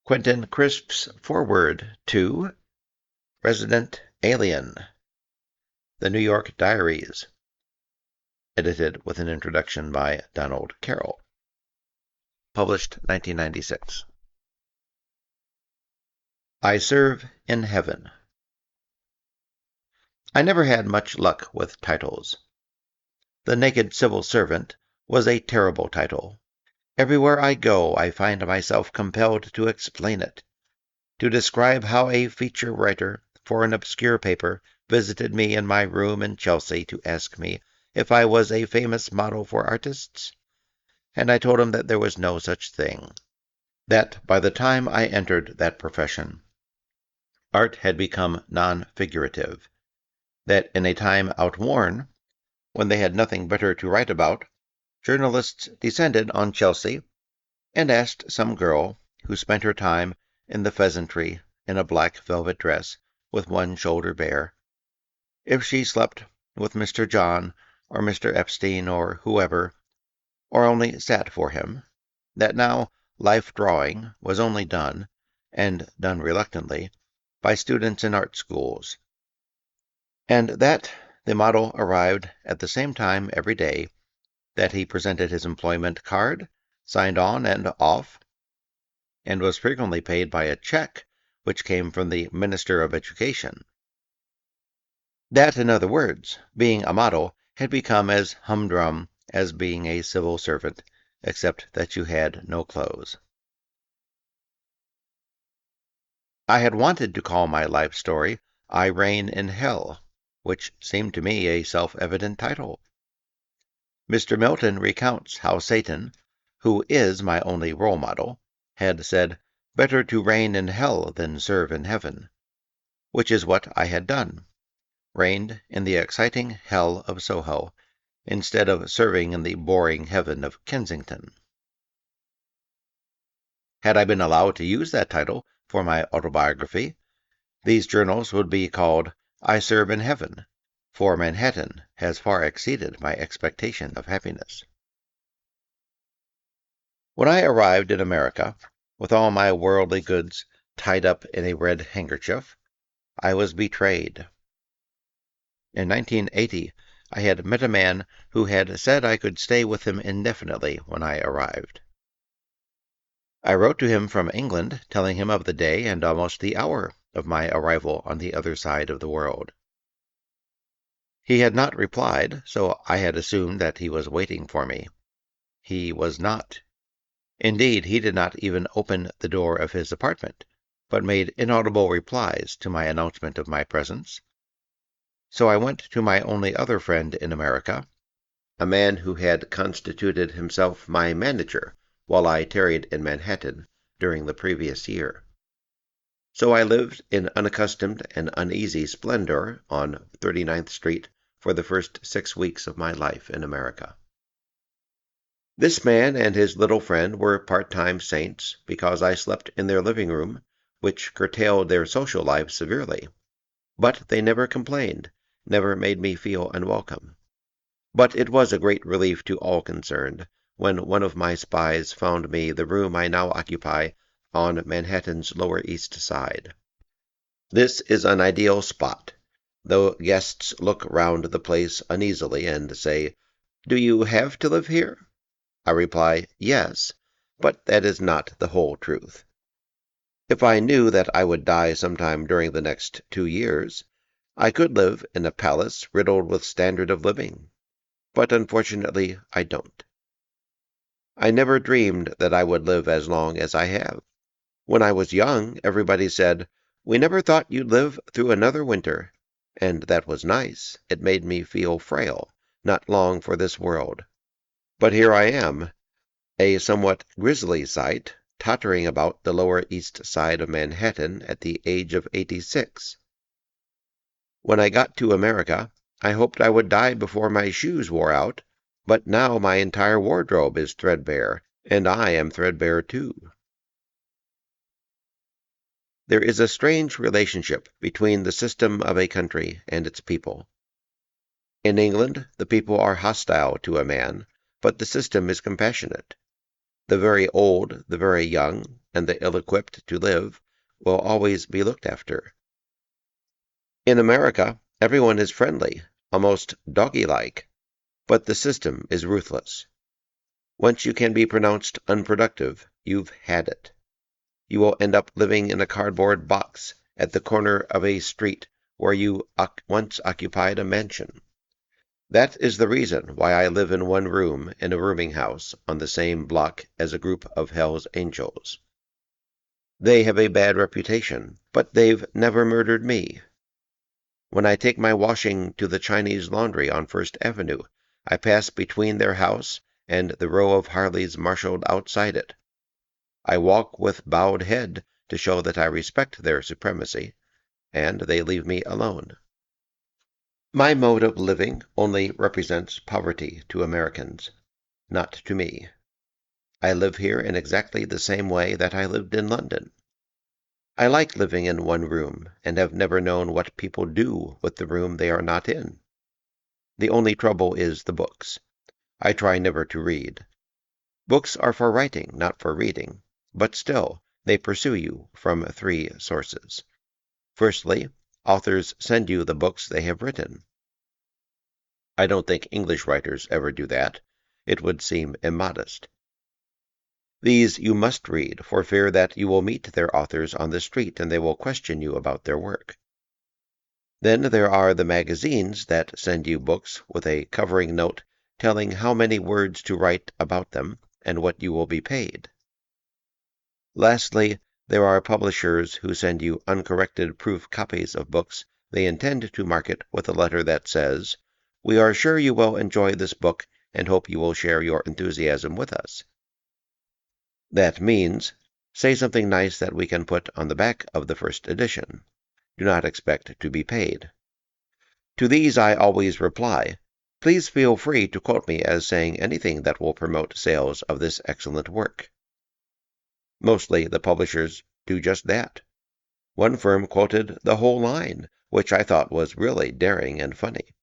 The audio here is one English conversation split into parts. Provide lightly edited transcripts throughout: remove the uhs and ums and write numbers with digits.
Quentin Crisp's foreword to Resident Alien, The New York Diaries, edited with an introduction by Donald Carroll. Published 1996. I Serve in Heaven. I never had much luck with titles. The Naked Civil Servant was a terrible title. Everywhere I go, I find myself compelled to explain it, to describe how a feature writer for an obscure paper visited me in my room in Chelsea to ask me if I was a famous model for artists, and I told him that there was no such thing, that by the time I entered that profession, art had become non-figurative, that in a time outworn, when they had nothing better to write about, journalists descended on Chelsea and asked some girl who spent her time in the pheasantry in a black velvet dress with one shoulder bare, if she slept with Mr. John or Mr. Epstein or whoever, or only sat for him, that now life drawing was only done, and done reluctantly, by students in art schools, and that the model arrived at the same time every day, that he presented his employment card, signed on and off, and was frequently paid by a check which came from the Minister of Education. That, in other words, being a model had become as humdrum as being a civil servant, except that you had no clothes. I had wanted to call my life story I Reign in Hell, which seemed to me a self-evident title. Mr. Milton recounts how Satan, who is my only role model, had said, "Better to reign in hell than serve in heaven," which is what I had done, reigned in the exciting hell of Soho, instead of serving in the boring heaven of Kensington. Had I been allowed to use that title for my autobiography, these journals would be called I Serve in Heaven, for Manhattan has far exceeded my expectation of happiness. When I arrived in America, with all my worldly goods tied up in a red handkerchief, I was betrayed. In 1980, I had met a man who had said I could stay with him indefinitely when I arrived. I wrote to him from England, telling him of the day and almost the hour of my arrival on the other side of the world. He had not replied, so I had assumed that he was waiting for me. He was not. Indeed, he did not even open the door of his apartment, but made inaudible replies to my announcement of my presence. So I went to my only other friend in America, a man who had constituted himself my manager while I tarried in Manhattan during the previous year. So I lived in unaccustomed and uneasy splendor on 39th Street for the first 6 weeks of my life in America. This man and his little friend were part-time saints because I slept in their living room, which curtailed their social life severely. But they never complained, never made me feel unwelcome. But it was a great relief to all concerned when one of my spies found me the room I now occupy on Manhattan's Lower East Side. This is an ideal spot, though guests look round the place uneasily and say, "Do you have to live here?" I reply, "Yes," but that is not the whole truth. If I knew that I would die sometime during the next 2 years, I could live in a palace riddled with standard of living. But unfortunately, I don't. I never dreamed that I would live as long as I have. When I was young, everybody said, "We never thought you'd live through another winter," and that was nice. It made me feel frail, not long for this world. But here I am, a somewhat grisly sight, tottering about the Lower East Side of Manhattan at the age of 86. When I got to America, I hoped I would die before my shoes wore out, but now my entire wardrobe is threadbare, and I am threadbare too. There is a strange relationship between the system of a country and its people. In England, the people are hostile to a man, but the system is compassionate. The very old, the very young, and the ill-equipped to live will always be looked after. In America, everyone is friendly, almost doggy-like, but the system is ruthless. Once you can be pronounced unproductive, you've had it. You will end up living in a cardboard box at the corner of a street where you once occupied a mansion. That is the reason why I live in one room in a rooming house on the same block as a group of Hell's Angels. They have a bad reputation, but they've never murdered me. When I take my washing to the Chinese laundry on First Avenue, I pass between their house and the row of Harleys marshaled outside it. I walk with bowed head to show that I respect their supremacy, and they leave me alone. My mode of living only represents poverty to Americans, not to me. I live here in exactly the same way that I lived in London. I like living in one room, and have never known what people do with the room they are not in. The only trouble is the books. I try never to read. Books are for writing, not for reading, but still, they pursue you from 3 sources. Firstly, authors send you the books they have written. I don't think English writers ever do that. It would seem immodest. These you must read, for fear that you will meet their authors on the street and they will question you about their work. Then there are the magazines that send you books with a covering note telling how many words to write about them and what you will be paid. Lastly, there are publishers who send you uncorrected proof copies of books they intend to market with a letter that says, "We are sure you will enjoy this book and hope you will share your enthusiasm with us." That means, say something nice that we can put on the back of the first edition. Do not expect to be paid. To these I always reply, please feel free to quote me as saying anything that will promote sales of this excellent work. Mostly the publishers do just that. One firm quoted the whole line, which I thought was really daring and funny.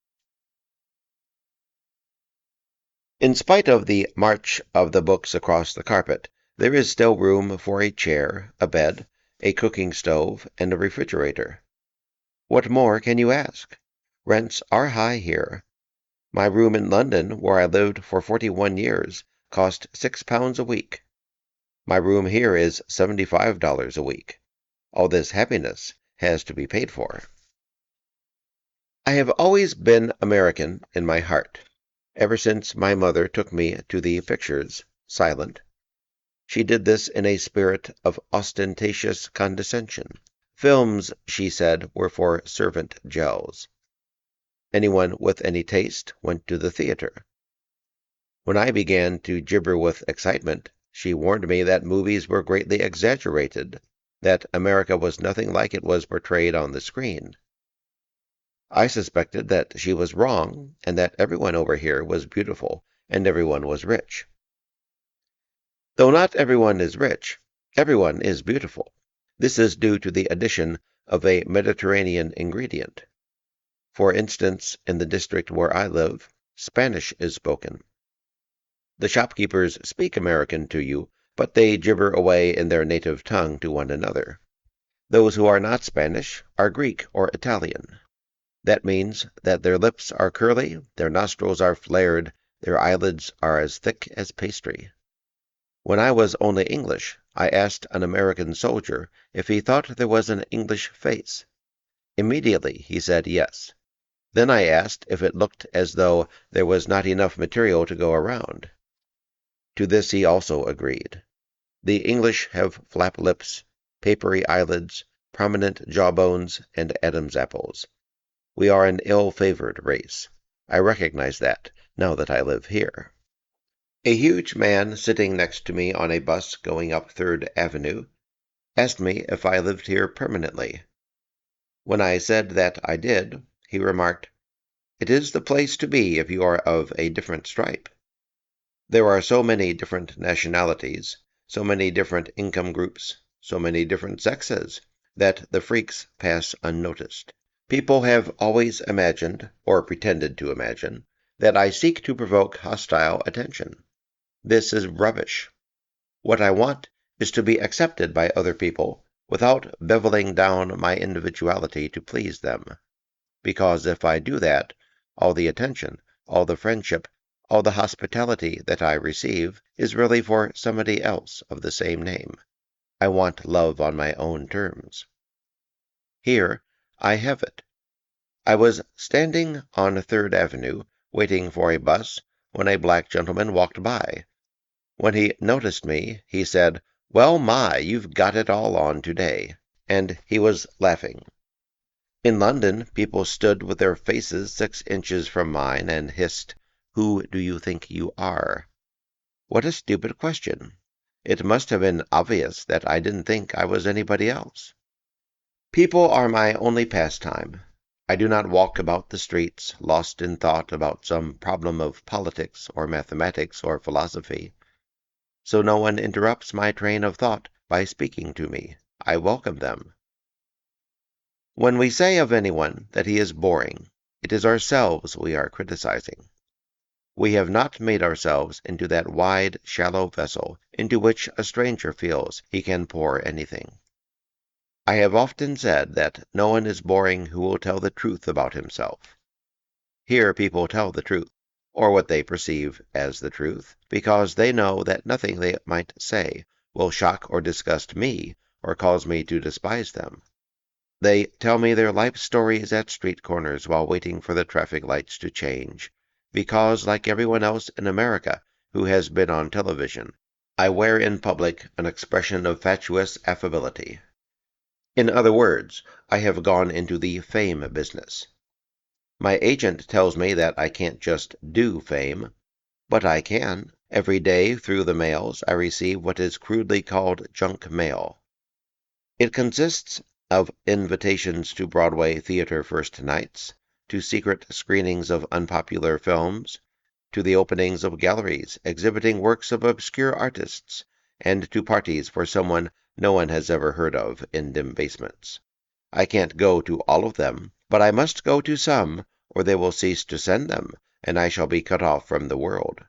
In spite of the march of the books across the carpet, there is still room for a chair, a bed, a cooking stove, and a refrigerator. What more can you ask? Rents are high here. My room in London, where I lived for 41 years, cost £6 a week. My room here is $75 a week. All this happiness has to be paid for. I have always been American in my heart, ever since my mother took me to the pictures, silent. She did this in a spirit of ostentatious condescension. Films, she said, were for servant gels. Anyone with any taste went to the theater. When I began to gibber with excitement, she warned me that movies were greatly exaggerated, that America was nothing like it was portrayed on the screen. I suspected that she was wrong, and that everyone over here was beautiful, and everyone was rich. Though not everyone is rich, everyone is beautiful. This is due to the addition of a Mediterranean ingredient. For instance, in the district where I live, Spanish is spoken. The shopkeepers speak American to you, but they gibber away in their native tongue to one another. Those who are not Spanish are Greek or Italian. That means that their lips are curly, their nostrils are flared, their eyelids are as thick as pastry. When I was only English, I asked an American soldier if he thought there was an English face. Immediately he said yes. Then I asked if it looked as though there was not enough material to go around. To this he also agreed. The English have flap lips, papery eyelids, prominent jawbones, and Adam's apples. We are an ill-favored race. I recognize that, now that I live here. A huge man sitting next to me on a bus going up 3rd Avenue asked me if I lived here permanently. When I said that I did, he remarked, "It is the place to be if you are of a different stripe." There are so many different nationalities, so many different income groups, so many different sexes, that the freaks pass unnoticed. People have always imagined, or pretended to imagine, that I seek to provoke hostile attention. This is rubbish. What I want is to be accepted by other people without beveling down my individuality to please them. Because if I do that, all the attention, all the friendship, all the hospitality that I receive is really for somebody else of the same name. I want love on my own terms. Here I have it. I was standing on 3rd Avenue, waiting for a bus, when a black gentleman walked by. When he noticed me, he said, "Well, my, you've got it all on today," and he was laughing. In London, people stood with their faces 6 inches from mine and hissed, "Who do you think you are?" What a stupid question. It must have been obvious that I didn't think I was anybody else. People are my only pastime. I do not walk about the streets, lost in thought about some problem of politics or mathematics or philosophy. So no one interrupts my train of thought by speaking to me. I welcome them. When we say of anyone that he is boring, it is ourselves we are criticizing. We have not made ourselves into that wide, shallow vessel into which a stranger feels he can pour anything. I have often said that no one is boring who will tell the truth about himself. Here people tell the truth, or what they perceive as the truth, because they know that nothing they might say will shock or disgust me or cause me to despise them. They tell me their life stories at street corners while waiting for the traffic lights to change, because, like everyone else in America who has been on television, I wear in public an expression of fatuous affability. In other words, I have gone into the fame business. My agent tells me that I can't just do fame, but I can. Every day through the mails I receive what is crudely called junk mail. It consists of invitations to Broadway theater first nights, to secret screenings of unpopular films, to the openings of galleries exhibiting works of obscure artists, and to parties for someone no one has ever heard of in dim basements. I can't go to all of them, but I must go to some, or they will cease to send them, and I shall be cut off from the world.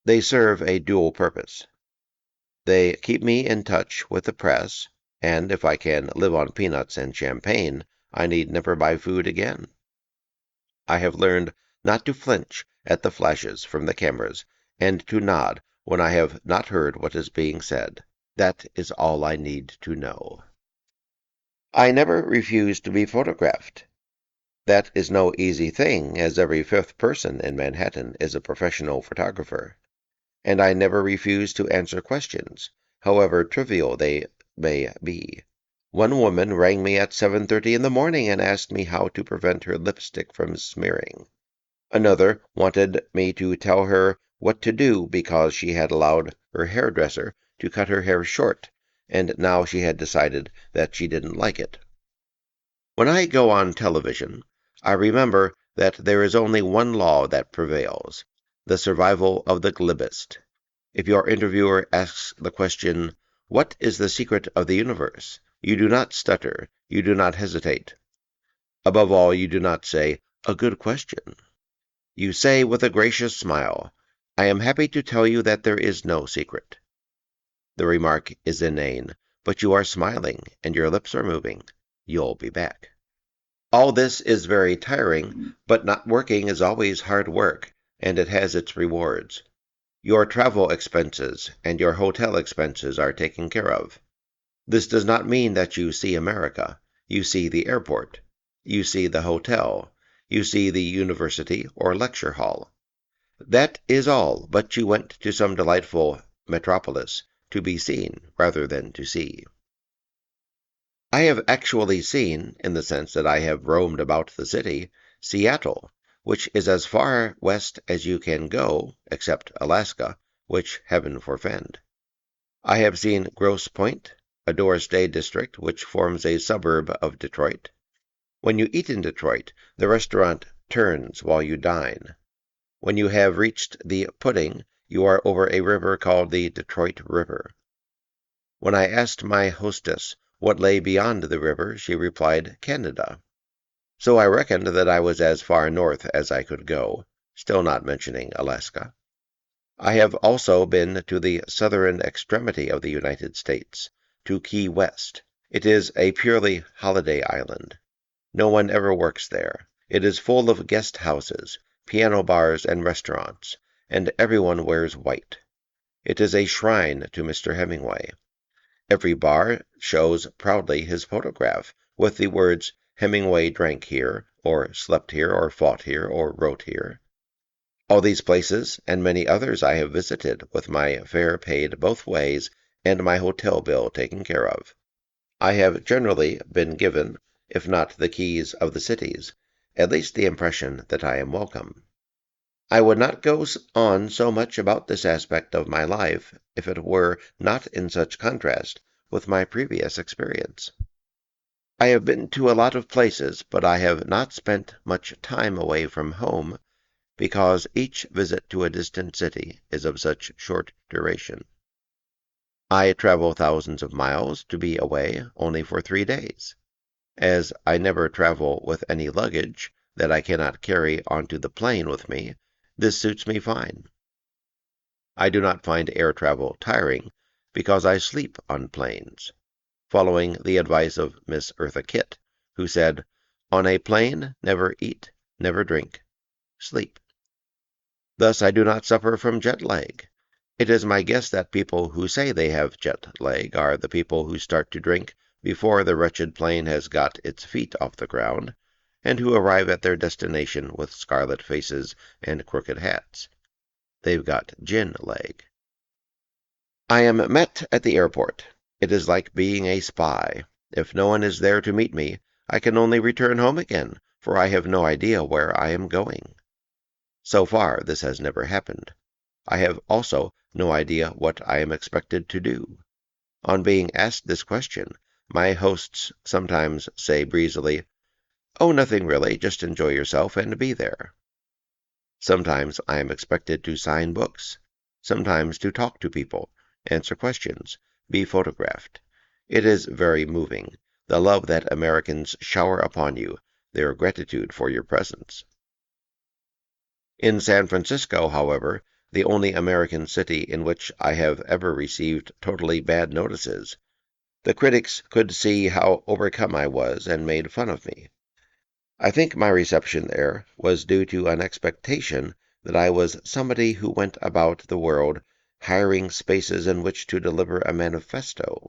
They serve a dual purpose. They keep me in touch with the press, and if I can live on peanuts and champagne, I need never buy food again. I have learned not to flinch at the flashes from the cameras, and to nod when I have not heard what is being said. That is all I need to know. I never refuse to be photographed. That is no easy thing, as every 5th person in Manhattan is a professional photographer. And I never refuse to answer questions, however trivial they may be. One woman rang me at 7:30 in the morning and asked me how to prevent her lipstick from smearing. Another wanted me to tell her what to do because she had allowed her hairdresser to cut her hair short, and now she had decided that she didn't like it. When I go on television, I remember that there is only one law that prevails, the survival of the glibest. If your interviewer asks the question, "What is the secret of the universe?" you do not stutter, you do not hesitate. Above all, you do not say, "A good question." You say with a gracious smile, "I am happy to tell you that there is no secret." The remark is inane, but you are smiling and your lips are moving. You'll be back. All this is very tiring, but not working is always hard work, and it has its rewards. Your travel expenses and your hotel expenses are taken care of. This does not mean that you see America. You see the airport. You see the hotel. You see the university or lecture hall. That is all, but you went to some delightful metropolis to be seen rather than to see. I have actually seen, in the sense that I have roamed about the city, Seattle, which is as far west as you can go, except Alaska, which heaven forfend. I have seen Grosse Pointe, a Dorsey district which forms a suburb of Detroit. When you eat in Detroit, the restaurant turns while you dine. When you have reached the pudding, you are over a river called the Detroit River. When I asked my hostess what lay beyond the river, she replied, "Canada." So I reckoned that I was as far north as I could go, still not mentioning Alaska. I have also been to the southern extremity of the United States, to Key West. It is a purely holiday island. No one ever works there. It is full of guest houses, piano bars, and restaurants, and everyone wears white. It is a shrine to Mr. Hemingway. Every bar shows proudly his photograph, with the words, Hemingway drank here, or slept here, or fought here, or wrote here. All these places, and many others I have visited, with my fare paid both ways, and my hotel bill taken care of. I have generally been given, if not the keys of the cities, at least the impression that I am welcome. I would not go on so much about this aspect of my life if it were not in such contrast with my previous experience. I have been to a lot of places, but I have not spent much time away from home because each visit to a distant city is of such short duration. I travel thousands of miles to be away only for 3 days. As I never travel with any luggage that I cannot carry onto the plane with me, this suits me fine. I do not find air travel tiring because I sleep on planes, following the advice of Miss Eartha Kitt, who said, "On a plane, never eat, never drink, sleep." Thus I do not suffer from jet lag. It is my guess that people who say they have jet lag are the people who start to drink before the wretched plane has got its feet off the ground, and who arrive at their destination with scarlet faces and crooked hats. They've got gin lag. I am met at the airport. It is like being a spy. If no one is there to meet me, I can only return home again, for I have no idea where I am going. So far, this has never happened. I have also no idea what I am expected to do. On being asked this question, my hosts sometimes say breezily, "Oh, nothing really, just enjoy yourself and be there." Sometimes I am expected to sign books, sometimes to talk to people, answer questions, be photographed. It is very moving, the love that Americans shower upon you, their gratitude for your presence. In San Francisco, however, the only American city in which I have ever received totally bad notices, the critics could see how overcome I was and made fun of me. I think my reception there was due to an expectation that I was somebody who went about the world hiring spaces in which to deliver a manifesto.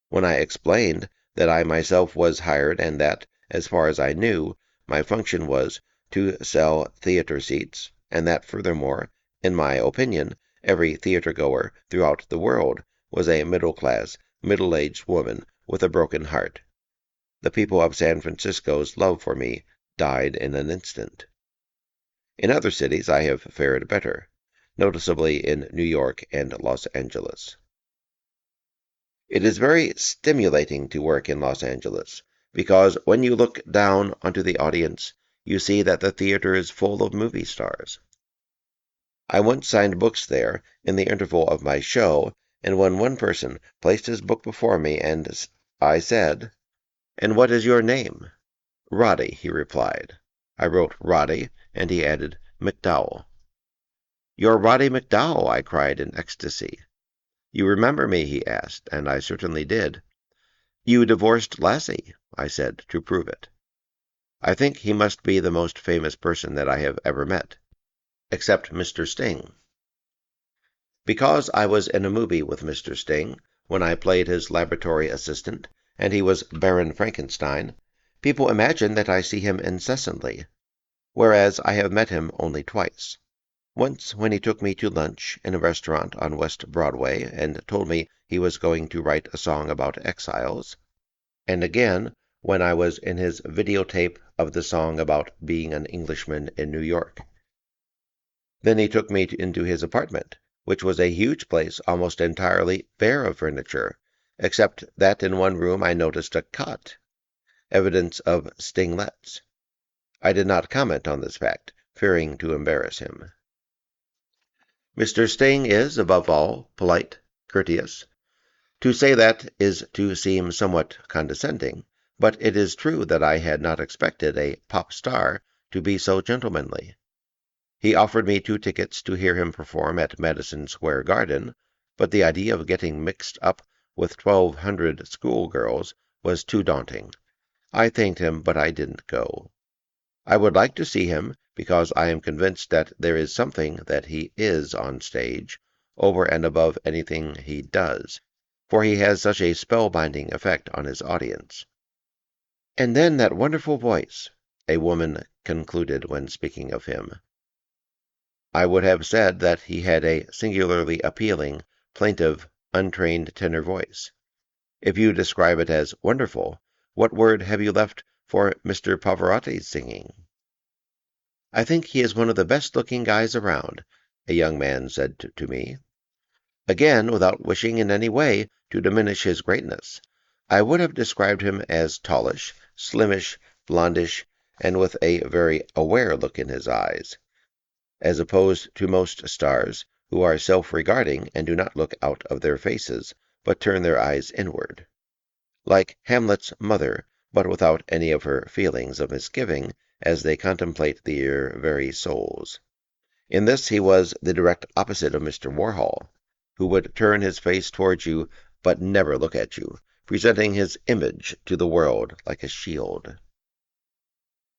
When I explained that I myself was hired and that, as far as I knew, my function was to sell theater seats, and that furthermore, in my opinion, every theater-goer throughout the world was a middle-class, middle-aged woman with a broken heart, the people of San Francisco's love for me died in an instant. In other cities I have fared better, noticeably in New York and Los Angeles. It is very stimulating to work in Los Angeles, because when you look down onto the audience, you see that the theater is full of movie stars. I once signed books there in the interval of my show, and when one person placed his book before me and I said, "And what is your name?" "Roddy," he replied. I wrote Roddy, and he added McDowell. "You're Roddy McDowell," I cried in ecstasy. "You remember me?" he asked, and I certainly did. "You divorced Lassie," I said, to prove it. I think he must be the most famous person that I have ever met, except Mr. Sting. Because I was in a movie with Mr. Sting, when I played his laboratory assistant, and he was Baron Frankenstein, people imagine that I see him incessantly, whereas I have met him only twice. Once when he took me to lunch in a restaurant on West Broadway and told me he was going to write a song about exiles, and again when I was in his videotape of the song about being an Englishman in New York. Then he took me into his apartment, which was a huge place almost entirely bare of furniture, except that in one room I noticed a cot, evidence of Stinglets. I did not comment on this fact, fearing to embarrass him. Mr. Sting is, above all, polite, courteous. To say that is to seem somewhat condescending, but it is true that I had not expected a pop star to be so gentlemanly. He offered me 2 tickets to hear him perform at Madison Square Garden, but the idea of getting mixed up with 1,200 schoolgirls was too daunting. I thanked him, but I didn't go. I would like to see him because I am convinced that there is something that he is on stage, over and above anything he does, for he has such a spellbinding effect on his audience. And then that wonderful voice, a woman concluded when speaking of him. I would have said that he had a singularly appealing, plaintive, untrained tenor voice. If you describe it as wonderful, what word have you left for Mr. Pavarotti's singing? I think he is one of the best-looking guys around, a young man said to me. Again, without wishing in any way to diminish his greatness, I would have described him as tallish, slimish, blondish, and with a very aware look in his eyes, as opposed to most stars, who are self-regarding and do not look out of their faces, but turn their eyes inward. Like Hamlet's mother, but without any of her feelings of misgiving as they contemplate their very souls. In this he was the direct opposite of Mr. Warhol, who would turn his face towards you but never look at you, presenting his image to the world like a shield.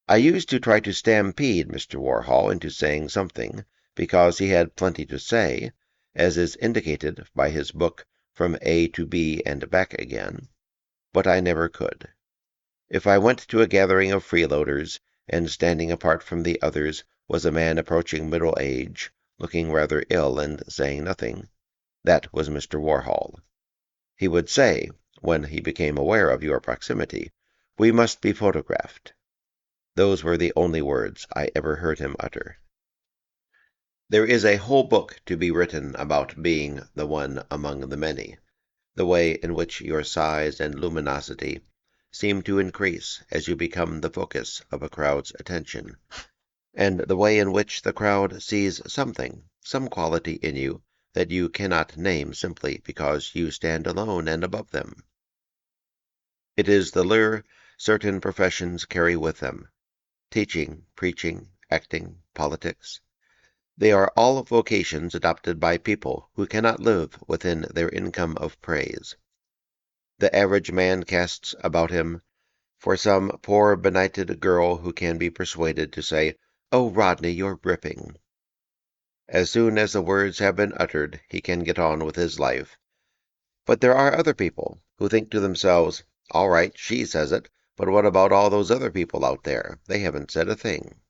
I used to try to stampede Mr. Warhol into saying something, because he had plenty to say, as is indicated by his book From A to B and Back Again, but I never could. If I went to a gathering of freeloaders, and standing apart from the others was a man approaching middle age, looking rather ill and saying nothing, that was Mr. Warhol. He would say, when he became aware of your proximity, "We must be photographed." Those were the only words I ever heard him utter. There is a whole book to be written about being the one among the many, the way in which your size and luminosity seem to increase as you become the focus of a crowd's attention, and the way in which the crowd sees something, some quality in you that you cannot name simply because you stand alone and above them. It is the lure certain professions carry with them. Teaching, preaching, acting, politics. They are all vocations adopted by people who cannot live within their income of praise. The average man casts about him for some poor benighted girl who can be persuaded to say, "Oh, Rodney, you're ripping." As soon as the words have been uttered, he can get on with his life. But there are other people who think to themselves, "All right, she says it, but what about all those other people out there? They haven't said a thing."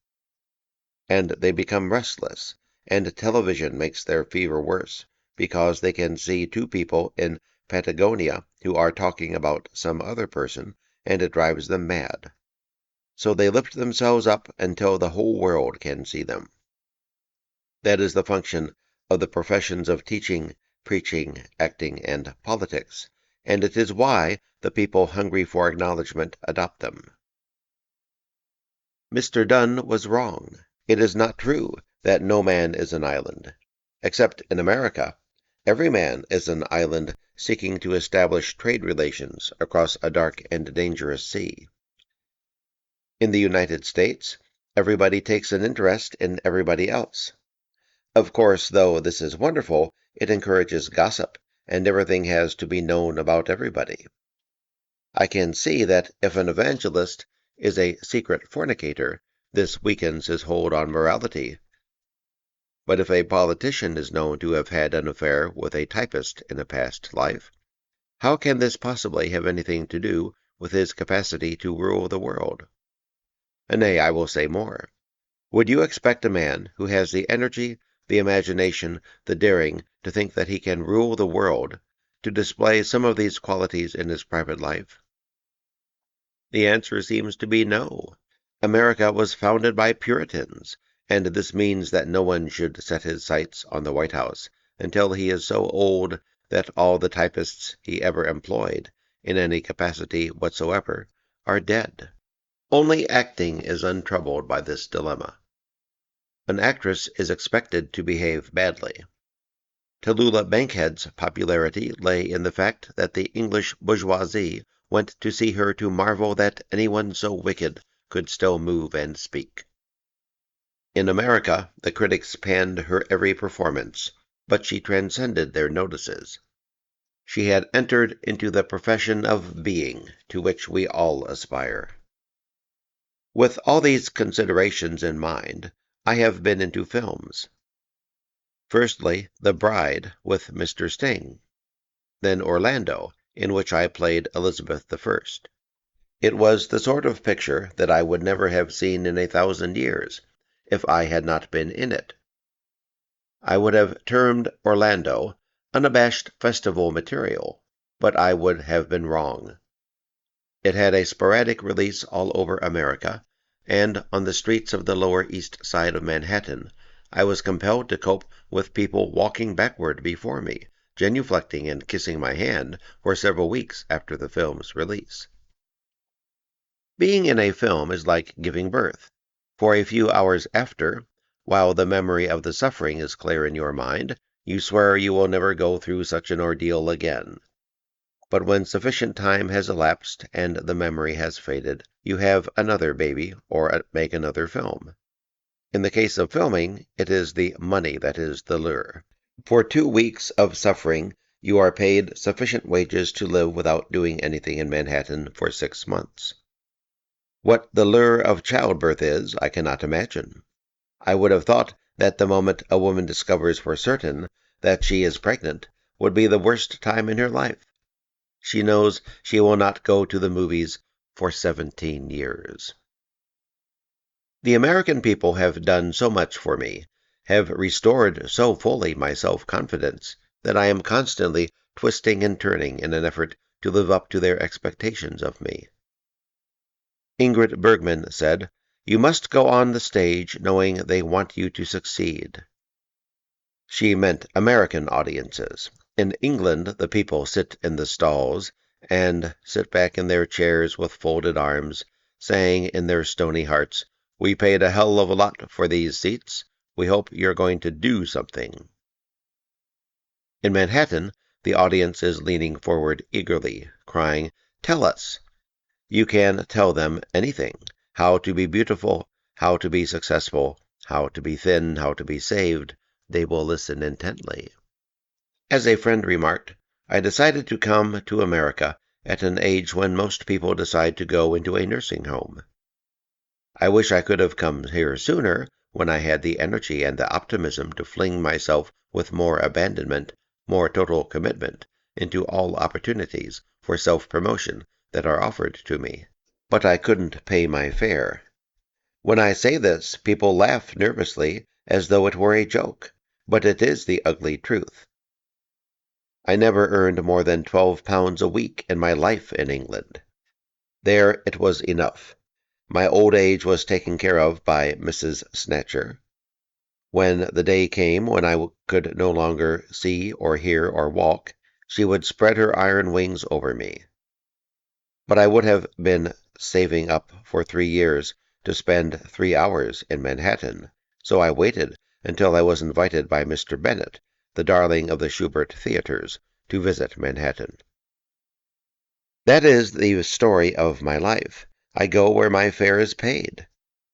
And they become restless, and television makes their fever worse, because they can see 2 people in Patagonia who are talking about some other person, and it drives them mad. So they lift themselves up until the whole world can see them. That is the function of the professions of teaching, preaching, acting, and politics, and it is why the people hungry for acknowledgment adopt them. Mr. Dunn was wrong. It is not true that no man is an island. Except in America, every man is an island seeking to establish trade relations across a dark and dangerous sea. In the United States, everybody takes an interest in everybody else. Of course, though this is wonderful, it encourages gossip, and everything has to be known about everybody. I can see that if an evangelist is a secret fornicator, this weakens his hold on morality. But if a politician is known to have had an affair with a typist in a past life, how can this possibly have anything to do with his capacity to rule the world? Nay, I will say more. Would you expect a man who has the energy, the imagination, the daring to think that he can rule the world, to display some of these qualities in his private life? The answer seems to be no. America was founded by Puritans, and this means that no one should set his sights on the White House until he is so old that all the typists he ever employed, in any capacity whatsoever, are dead. Only acting is untroubled by this dilemma. An actress is expected to behave badly. Tallulah Bankhead's popularity lay in the fact that the English bourgeoisie went to see her to marvel that anyone so wicked could still move and speak. In America, the critics panned her every performance, but she transcended their notices. She had entered into the profession of being, to which we all aspire. With all these considerations in mind, I have been into films. Firstly, The Bride with Mr. Sting, then Orlando, in which I played Elizabeth I. It was the sort of picture that I would never have seen in 1,000 years, if I had not been in it. I would have termed Orlando unabashed festival material, but I would have been wrong. It had a sporadic release all over America, and on the streets of the Lower East Side of Manhattan, I was compelled to cope with people walking backward before me, genuflecting and kissing my hand for several weeks after the film's release. Being in a film is like giving birth. For a few hours after, while the memory of the suffering is clear in your mind, you swear you will never go through such an ordeal again. But when sufficient time has elapsed and the memory has faded, you have another baby or make another film. In the case of filming, it is the money that is the lure. For 2 weeks of suffering, you are paid sufficient wages to live without doing anything in Manhattan for 6 months. What the lure of childbirth is, I cannot imagine. I would have thought that the moment a woman discovers for certain that she is pregnant would be the worst time in her life. She knows she will not go to the movies for 17 years. The American people have done so much for me, have restored so fully my self-confidence, that I am constantly twisting and turning in an effort to live up to their expectations of me. Ingrid Bergman said, "You must go on the stage knowing they want you to succeed." She meant American audiences. In England, the people sit in the stalls, and sit back in their chairs with folded arms, saying in their stony hearts, "We paid a hell of a lot for these seats. We hope you're going to do something." In Manhattan, the audience is leaning forward eagerly, crying, "Tell us." You can tell them anything: how to be beautiful, how to be successful, how to be thin, how to be saved. They will listen intently. As a friend remarked, I decided to come to America at an age when most people decide to go into a nursing home. I wish I could have come here sooner, when I had the energy and the optimism to fling myself with more abandonment, more total commitment, into all opportunities for self-promotion that are offered to me. But I couldn't pay my fare. When I say this, people laugh nervously as though it were a joke, but it is the ugly truth. I never earned more than £12 a week in my life in England. There it was enough. My old age was taken care of by Mrs. Snatcher. When the day came when I could no longer see or hear or walk, she would spread her iron wings over me. But I would have been saving up for 3 years to spend 3 hours in Manhattan, so I waited until I was invited by Mr. Bennett, the darling of the Schubert theaters, to visit Manhattan. That is the story of my life. I go where my fare is paid,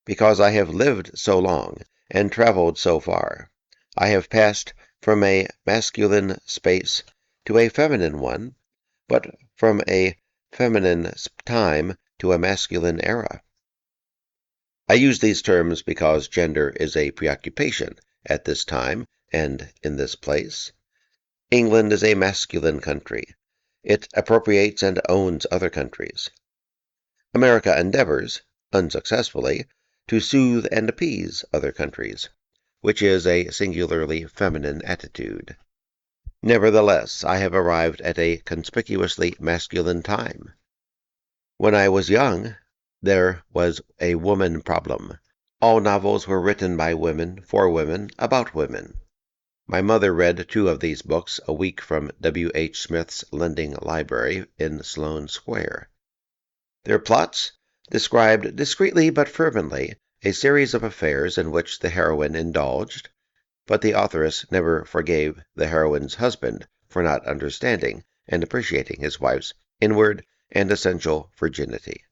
because I have lived so long and traveled so far. I have passed from a masculine space to a feminine one, but from a feminine time to a masculine era. I use these terms because gender is a preoccupation at this time and in this place. England is a masculine country. It appropriates and owns other countries. America endeavors, unsuccessfully, to soothe and appease other countries, which is a singularly feminine attitude. Nevertheless, I have arrived at a conspicuously masculine time. When I was young, there was a woman problem. All novels were written by women, for women, about women. My mother read 2 of these books a week from W. H. Smith's lending library in Sloane Square. Their plots described discreetly but fervently a series of affairs in which the heroine indulged, but the authoress never forgave the heroine's husband for not understanding and appreciating his wife's inward and essential virginity.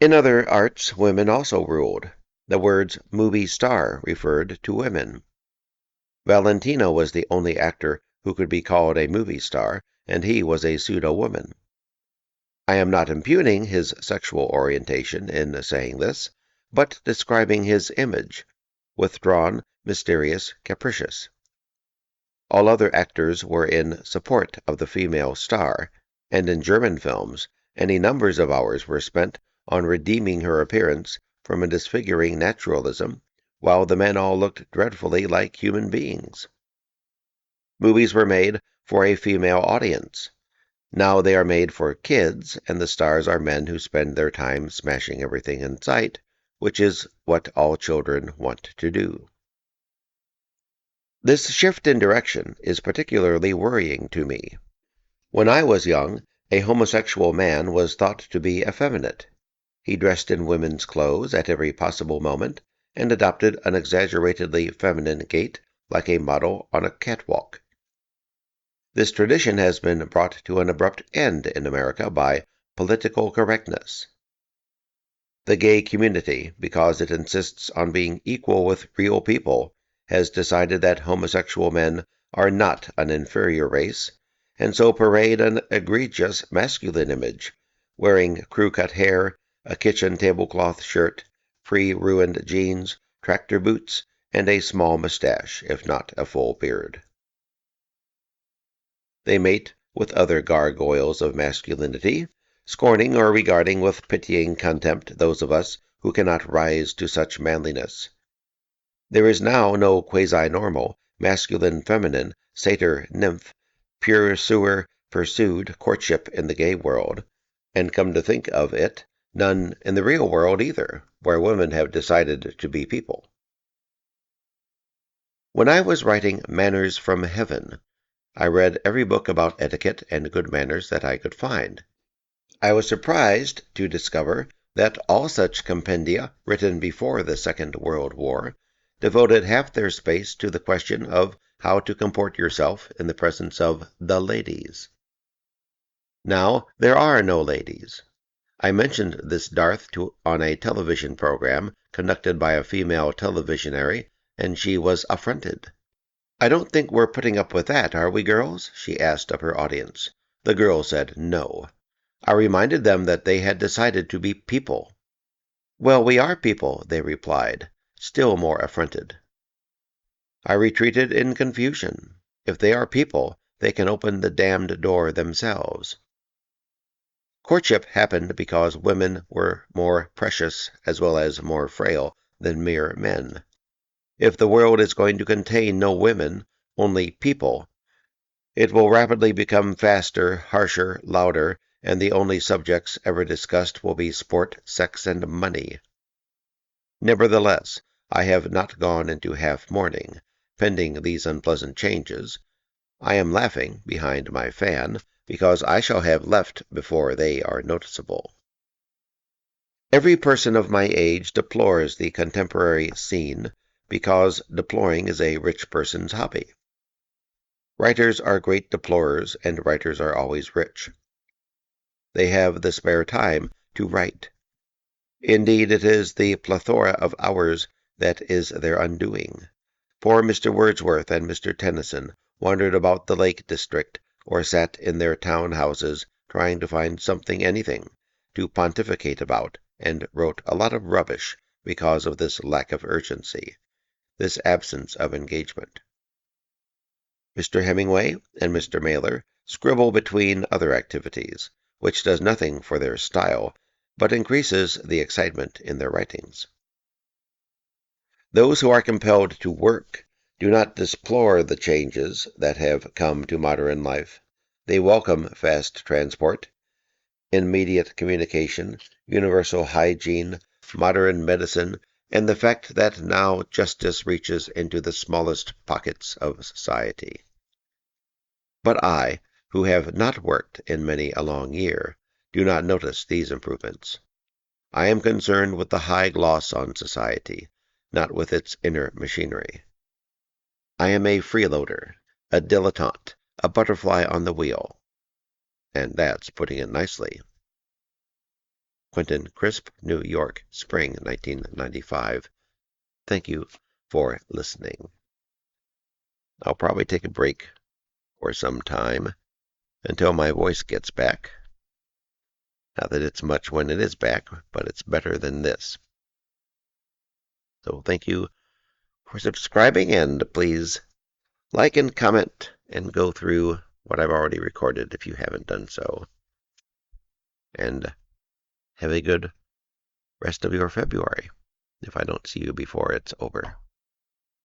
In other arts, women also ruled. The words movie star referred to women. Valentino was the only actor who could be called a movie star, and he was a pseudo-woman. I am not impugning his sexual orientation in saying this, but describing his image, withdrawn, mysterious, capricious. All other actors were in support of the female star, and in German films, any numbers of hours were spent on redeeming her appearance from a disfiguring naturalism, while the men all looked dreadfully like human beings. Movies were made for a female audience. Now they are made for kids, and the stars are men who spend their time smashing everything in sight, which is what all children want to do. This shift in direction is particularly worrying to me. When I was young, a homosexual man was thought to be effeminate. He dressed in women's clothes at every possible moment and adopted an exaggeratedly feminine gait like a model on a catwalk. This tradition has been brought to an abrupt end in America by political correctness. The gay community, because it insists on being equal with real people, has decided that homosexual men are not an inferior race, and so parade an egregious masculine image, wearing crew-cut hair, a kitchen tablecloth shirt, pre-ruined jeans, tractor boots, and a small mustache, if not a full beard. They mate with other gargoyles of masculinity, scorning or regarding with pitying contempt those of us who cannot rise to such manliness. There is now no quasi-normal, masculine-feminine, satyr-nymph, pure-sewer, pursued courtship in the gay world, and come to think of it, none in the real world either, where women have decided to be people. When I was writing Manners from Heaven, I read every book about etiquette and good manners that I could find. I was surprised to discover that all such compendia written before the Second World War devoted half their space to the question of how to comport yourself in the presence of the ladies. Now there are no ladies. I mentioned this dearth on a television program conducted by a female televisionary, and she was affronted. "I don't think we're putting up with that, are we, girls?" she asked of her audience. The girls said no. I reminded them that they had decided to be people. "Well, we are people," they replied, still more affronted. I retreated in confusion. If they are people, they can open the damned door themselves. Courtship happened because women were more precious as well as more frail than mere men. If the world is going to contain no women, only people, it will rapidly become faster, harsher, louder, and the only subjects ever discussed will be sport, sex, and money. Nevertheless, I have not gone into half-mourning, pending these unpleasant changes. I am laughing behind my fan, because I shall have left before they are noticeable. Every person of my age deplores the contemporary scene, because deploring is a rich person's hobby. Writers are great deplorers, and writers are always rich. They have the spare time to write. Indeed, it is the plethora of hours that is their undoing. Poor Mr. Wordsworth and Mr. Tennyson wandered about the Lake District, or sat in their town houses trying to find anything, to pontificate about, and wrote a lot of rubbish because of this lack of urgency, this absence of engagement. Mr. Hemingway and Mr. Mailer scribble between other activities, which does nothing for their style, but increases the excitement in their writings. Those who are compelled to work do not deplore the changes that have come to modern life. They welcome fast transport, immediate communication, universal hygiene, modern medicine, and the fact that now justice reaches into the smallest pockets of society. But I, who have not worked in many a long year, do not notice these improvements. I am concerned with the high gloss on society, not with its inner machinery. I am a freeloader, a dilettante, a butterfly on the wheel. And that's putting it nicely. Quentin Crisp, New York, Spring 1995. thank you for listening. I'll probably take a break for some time until my voice gets back. Not that it's much when it is back, but it's better than this. So thank you for subscribing, and please like and comment and go through what I've already recorded if you haven't done so. And have a good rest of your February if I don't see you before it's over.